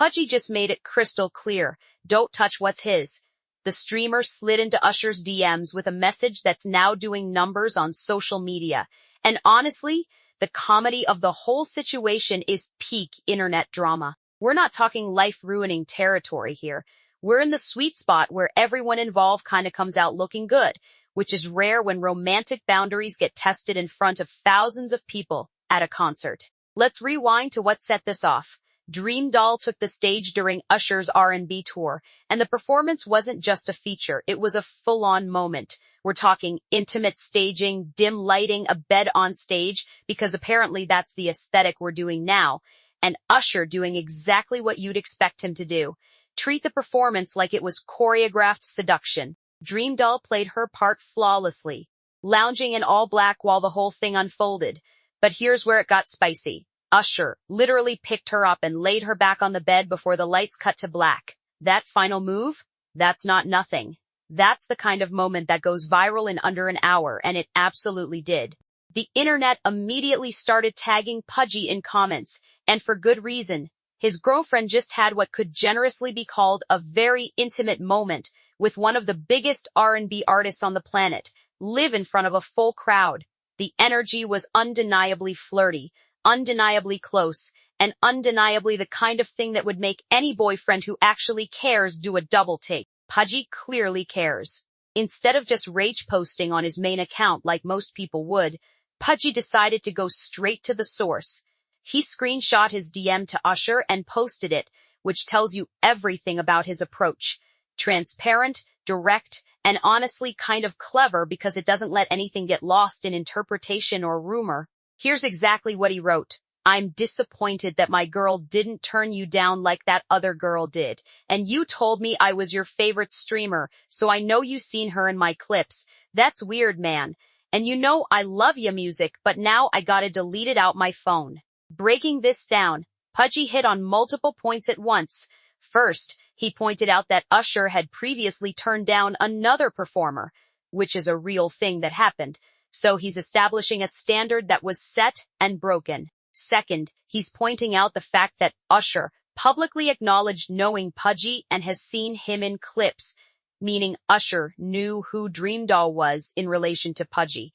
Pudgy just made it crystal clear. Don't touch what's his. The streamer slid into Usher's DMs with a message that's now doing numbers on social media. And honestly, the comedy of the whole situation is peak internet drama. We're not talking life-ruining territory here. We're in the sweet spot where everyone involved kind of comes out looking good, which is rare when romantic boundaries get tested in front of thousands of people at a concert. Let's rewind to what set this off. DreamDoll took the stage during Usher's R&B tour, and the performance wasn't just a feature, it was a full-on moment. We're talking intimate staging, dim lighting, a bed on stage, because apparently that's the aesthetic we're doing now, and Usher doing exactly what you'd expect him to do. Treat the performance like it was choreographed seduction. DreamDoll played her part flawlessly, lounging in all black while the whole thing unfolded. But here's where it got spicy. Usher literally picked her up and laid her back on the bed before the lights cut to black. That final move? That's not nothing. That's the kind of moment that goes viral in under an hour, and it absolutely did. The internet immediately started tagging Pudgy in comments, and for good reason. His girlfriend just had what could generously be called a very intimate moment with one of the biggest R&B artists on the planet, live in front of a full crowd. The energy was undeniably flirty, undeniably close, and undeniably the kind of thing that would make any boyfriend who actually cares do a double take. Pudgy clearly cares. Instead of just rage posting on his main account like most people would, Pudgy decided to go straight to the source. He screenshot his DM to Usher and posted it, which tells you everything about his approach. Transparent, direct, and honestly kind of clever because it doesn't let anything get lost in interpretation or rumor. Here's exactly what he wrote. I'm disappointed that my girl didn't turn you down like that other girl did. And you told me I was your favorite streamer, so I know you seen her in my clips. That's weird, man. And you know I love ya music, but now I gotta delete it out my phone. Breaking this down, Pudgy hit on multiple points at once. First, he pointed out that Usher had previously turned down another performer, which is a real thing that happened. So he's establishing a standard that was set and broken. Second, he's pointing out the fact that Usher publicly acknowledged knowing Pudgy and has seen him in clips, meaning Usher knew who DreamDoll was in relation to Pudgy.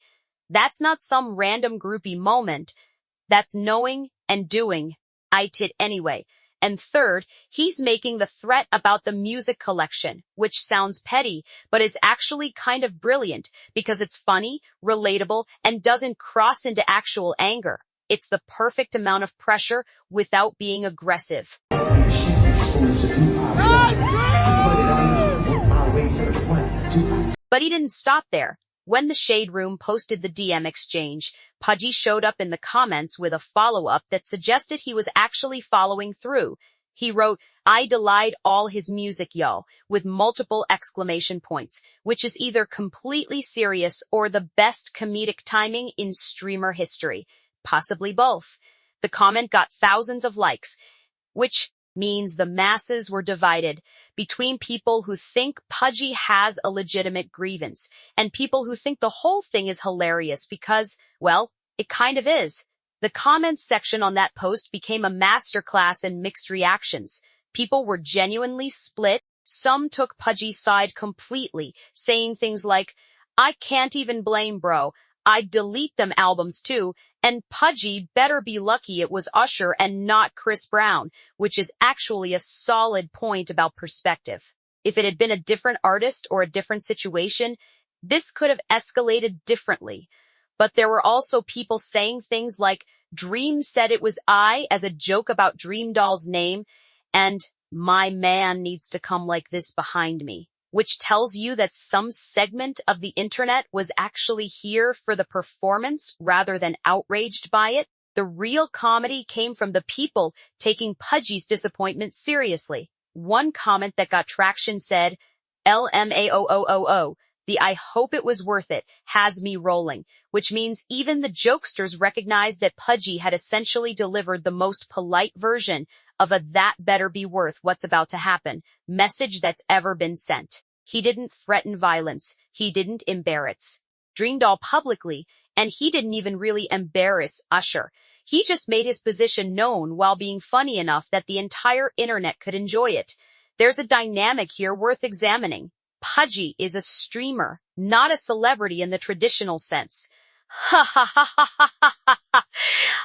That's not some random groupie moment. That's knowing and doing. I did anyway. And third, he's making the threat about the music collection, which sounds petty, but is actually kind of brilliant because it's funny, relatable, and doesn't cross into actual anger. It's the perfect amount of pressure without being aggressive. But he didn't stop there. When the Shade Room posted the DM exchange, Pudgy showed up in the comments with a follow-up that suggested he was actually following through. He wrote, I delight all his music, yo, with multiple exclamation points, which is either completely serious or the best comedic timing in streamer history. Possibly both. The comment got thousands of likes, which means the masses were divided between people who think Pudgy has a legitimate grievance and people who think the whole thing is hilarious because, well, it kind of is. The comments section on that post became a masterclass in mixed reactions. People were genuinely split. Some took Pudgy's side completely, saying things like, I can't even blame bro. I'd delete them albums too, and Pudgy better be lucky it was Usher and not Chris Brown, which is actually a solid point about perspective. If it had been a different artist or a different situation, this could have escalated differently. But there were also people saying things like, Dream said it was I as a joke about DreamDoll's name, and my man needs to come like this behind me, which tells you that some segment of the internet was actually here for the performance rather than outraged by it. The real comedy came from the people taking Pudgy's disappointment seriously. One comment that got traction said, LMAOOOO, the I hope it was worth it has me rolling, which means even the jokesters recognized that Pudgy had essentially delivered the most polite version of a that better be worth what's about to happen message that's ever been sent. He didn't threaten violence. He didn't embarrass DreamDoll publicly, And he didn't even really embarrass Usher. He just made his position known while being funny enough that the entire internet could enjoy it. There's a dynamic here worth examining. Pudgy is a streamer, not a celebrity in the traditional sense. Ha ha ha ha ha ha ha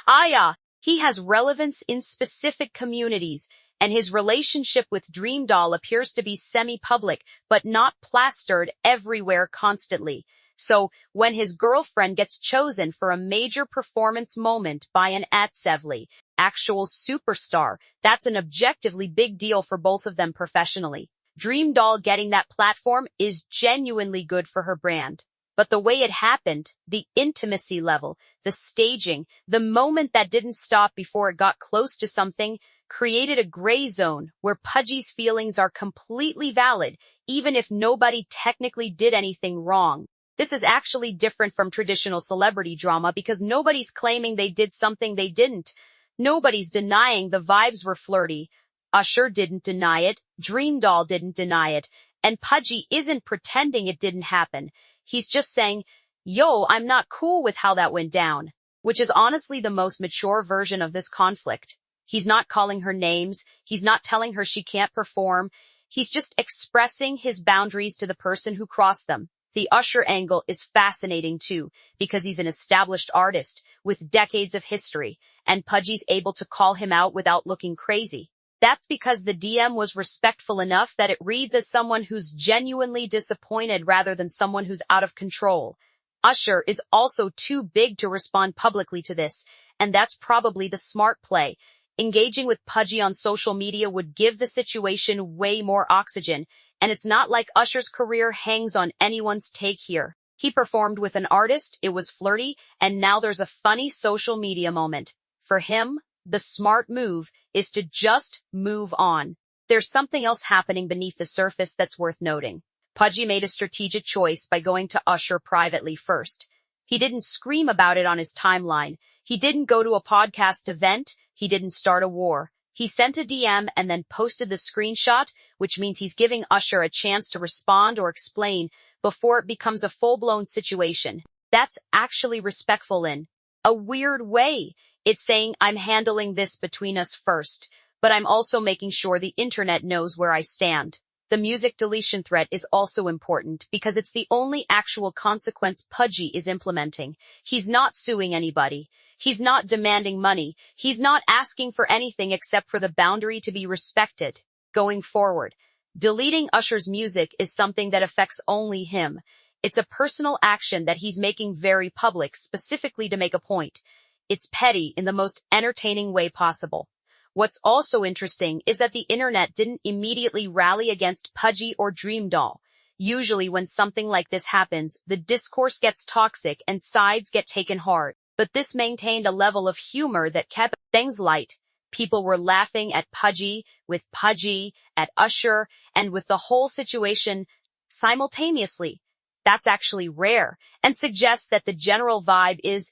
ha. He has relevance in specific communities, and his relationship with DreamDoll appears to be semi-public, but not plastered everywhere constantly. So, when his girlfriend gets chosen for a major performance moment by an Atsevli, actual superstar, that's an objectively big deal for both of them professionally. DreamDoll getting that platform is genuinely good for her brand. But the way it happened, the intimacy level, the staging, the moment that didn't stop before it got close to something, created a gray zone where Pudgy's feelings are completely valid, even if nobody technically did anything wrong. This is actually different from traditional celebrity drama because nobody's claiming they did something they didn't. Nobody's denying the vibes were flirty. Usher didn't deny it, DreamDoll didn't deny it, and Pudgy isn't pretending it didn't happen. He's just saying, yo, I'm not cool with how that went down, which is honestly the most mature version of this conflict. He's not calling her names. He's not telling her she can't perform. He's just expressing his boundaries to the person who crossed them. The Usher angle is fascinating too, because he's an established artist with decades of history, and Pudgy's able to call him out without looking crazy. That's because the DM was respectful enough that it reads as someone who's genuinely disappointed rather than someone who's out of control. Usher is also too big to respond publicly to this, and that's probably the smart play. Engaging with Pudgy on social media would give the situation way more oxygen, and it's not like Usher's career hangs on anyone's take here. He performed with an artist, it was flirty, and now there's a funny social media moment. For him, the smart move is to just move on. There's something else happening beneath the surface that's worth noting. Pudgy made a strategic choice by going to Usher privately first. He didn't scream about it on his timeline. He didn't go to a podcast event. He didn't start a war. He sent a DM and then posted the screenshot, which means he's giving Usher a chance to respond or explain before it becomes a full-blown situation. That's actually respectful in a weird way. It's saying, I'm handling this between us first, but I'm also making sure the internet knows where I stand. The music deletion threat is also important because it's the only actual consequence Pudgy is implementing. He's not suing anybody. He's not demanding money. He's not asking for anything except for the boundary to be respected. Going forward, deleting Usher's music is something that affects only him. It's a personal action that he's making very public, specifically to make a point. It's petty in the most entertaining way possible. What's also interesting is that the internet didn't immediately rally against Pudgy or DreamDoll. Usually when something like this happens, the discourse gets toxic and sides get taken hard. But this maintained a level of humor that kept things light. People were laughing at Pudgy, with Pudgy, at Usher, and with the whole situation simultaneously. That's actually rare and suggests that the general vibe is,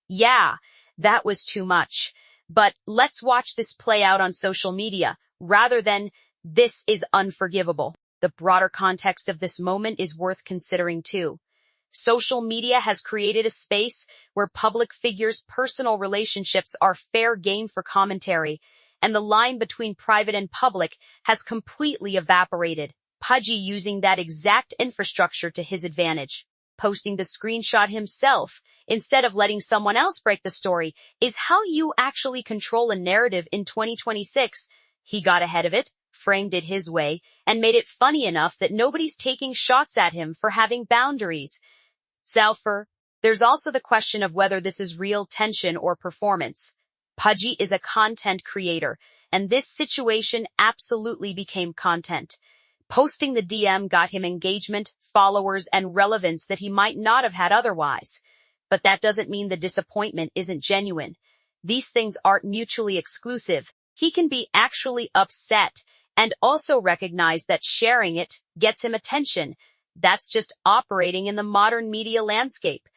yeah, that was too much. But let's watch this play out on social media, rather than, this is unforgivable. The broader context of this moment is worth considering too. Social media has created a space where public figures' personal relationships are fair game for commentary, and the line between private and public has completely evaporated. Pudgy using that exact infrastructure to his advantage. Posting the screenshot himself, instead of letting someone else break the story, is how you actually control a narrative in 2026. He got ahead of it, framed it his way, and made it funny enough that nobody's taking shots at him for having boundaries. There's also the question of whether this is real tension or performance. Pudgy is a content creator, and this situation absolutely became content. Posting the DM got him engagement, followers, and relevance that he might not have had otherwise. But that doesn't mean the disappointment isn't genuine. These things aren't mutually exclusive. He can be actually upset and also recognize that sharing it gets him attention. That's just operating in the modern media landscape.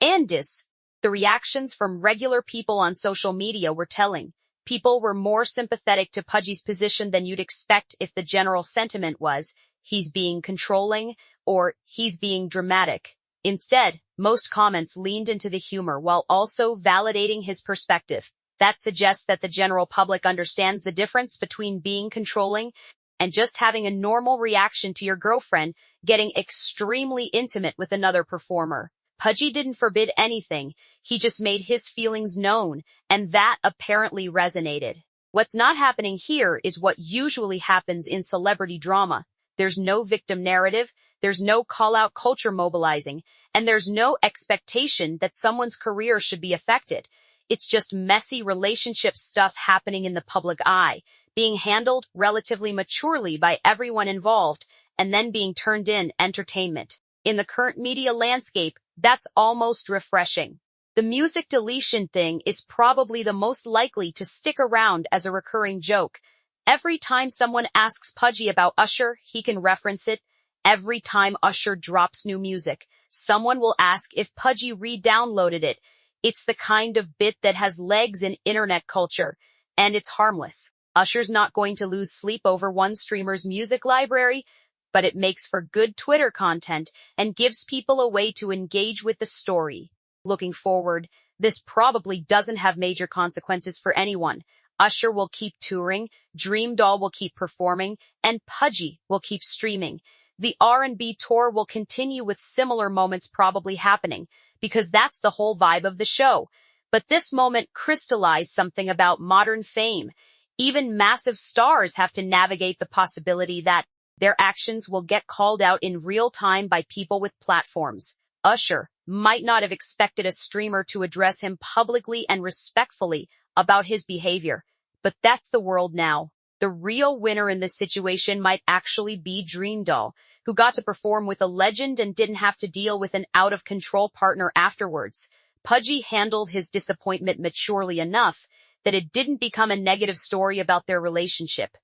And the reactions from regular people on social media were telling. People were more sympathetic to Pudgy's position than you'd expect if the general sentiment was, he's being controlling or he's being dramatic. Instead, most comments leaned into the humor while also validating his perspective. That suggests that the general public understands the difference between being controlling and just having a normal reaction to your girlfriend getting extremely intimate with another performer. Pudgy didn't forbid anything, he just made his feelings known, and that apparently resonated. What's not happening here is what usually happens in celebrity drama. There's no victim narrative, there's no call-out culture mobilizing, and there's no expectation that someone's career should be affected. It's just messy relationship stuff happening in the public eye, being handled relatively maturely by everyone involved, and then being turned in entertainment. In the current media landscape, that's almost refreshing. The music deletion thing is probably the most likely to stick around as a recurring joke. Every time someone asks Pudgy about Usher, he can reference it. Every time Usher drops new music, someone will ask if Pudgy re-downloaded it. It's the kind of bit that has legs in internet culture, and it's harmless. Usher's not going to lose sleep over one streamer's music library, but it makes for good Twitter content and gives people a way to engage with the story. Looking forward, this probably doesn't have major consequences for anyone. Usher will keep touring, DreamDoll will keep performing, and Pudgy will keep streaming. The R&B tour will continue with similar moments probably happening, because that's the whole vibe of the show. But this moment crystallized something about modern fame. Even massive stars have to navigate the possibility that their actions will get called out in real time by people with platforms. Usher might not have expected a streamer to address him publicly and respectfully about his behavior, but that's the world now. The real winner in this situation might actually be DreamDoll, who got to perform with a legend and didn't have to deal with an out-of-control partner afterwards. Pudgy handled his disappointment maturely enough that it didn't become a negative story about their relationship.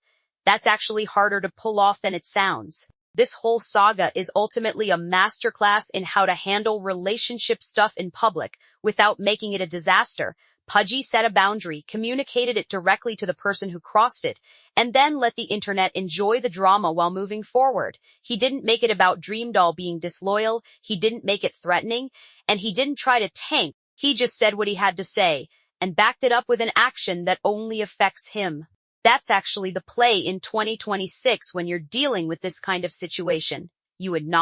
That's actually harder to pull off than it sounds. This whole saga is ultimately a masterclass in how to handle relationship stuff in public without making it a disaster. Pudgy set a boundary, communicated it directly to the person who crossed it, and then let the internet enjoy the drama while moving forward. He didn't make it about DreamDoll being disloyal, he didn't make it threatening, and he didn't try to tank. He just said what he had to say, and backed it up with an action that only affects him. That's actually the play in 2026 when you're dealing with this kind of situation. You acknowledge